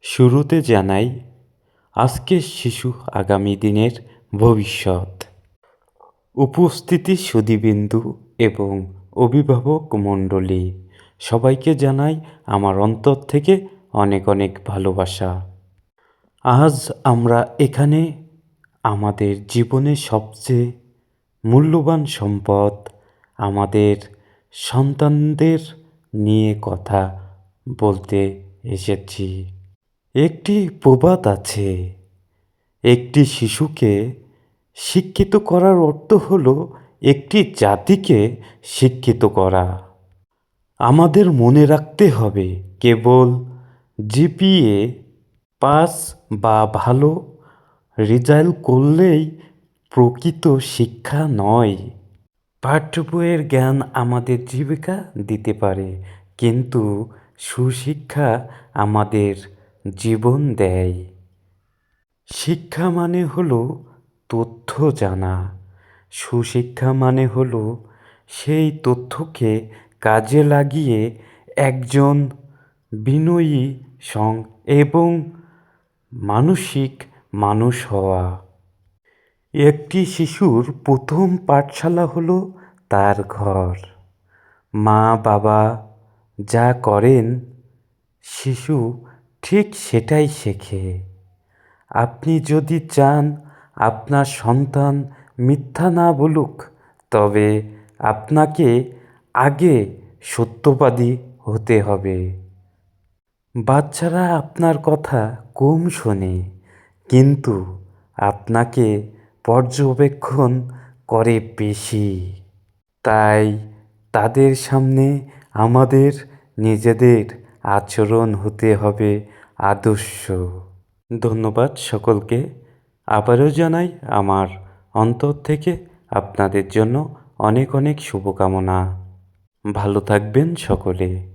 শুরুতে জানাই, আজকের শিশু আগামী দিনের ভবিষ্যৎ। উপস্থিতি সুধীবৃন্দু এবং অভিভাবক মণ্ডলী, সবাইকে জানাই আমার অন্তর থেকে অনেক অনেক ভালোবাসা। আজ আমরা এখানে আমাদের জীবনের সবচেয়ে মূল্যবান সম্পদ আমাদের সন্তানদের নিয়ে কথা বলতে এসেছি। একটি প্রবাদ আছে, একটি শিশুকে শিক্ষিত করার অর্থ হলো একটি জাতিকে শিক্ষিত করা। আমাদের মনে রাখতে হবে, কেবল জিপিএ পাস বা ভালো রেজাল্ট করলেই প্রকৃত শিক্ষা নয়। পাঠ্য বইয়ের জ্ঞান আমাদের জীবিকা দিতে পারে, কিন্তু সুশিক্ষা আমাদের জীবন দেয়। শিক্ষা মানে হলো তথ্য জানা, সুশিক্ষা মানে হলো সেই তথ্যকে কাজে লাগিয়ে একজন বিনয়ী এবং মানসিক মানুষ হওয়া। একটি শিশুর প্রথম পাঠশালা হলো তার ঘর। মা বাবা যা করেন শিশু ঠিক সেটাই শেখে। আপনি যদি চান আপনার সন্তান মিথ্যা না বলুক, তবে আপনাকে আগে সত্যবাদী হতে হবে। বাচ্চারা আপনার কথা কম শোনে, কিন্তু আপনাকে পর্যবেক্ষণ করে বেশি। তাই তাদের সামনে আমাদের নিজেদের আচরণ হতে হবে আদর্শ। ধন্যবাদ সকলকে। আবারও জানাই আমার অন্তর থেকে আপনাদের জন্য অনেক অনেক শুভকামনা। ভালো থাকবেন সকলে।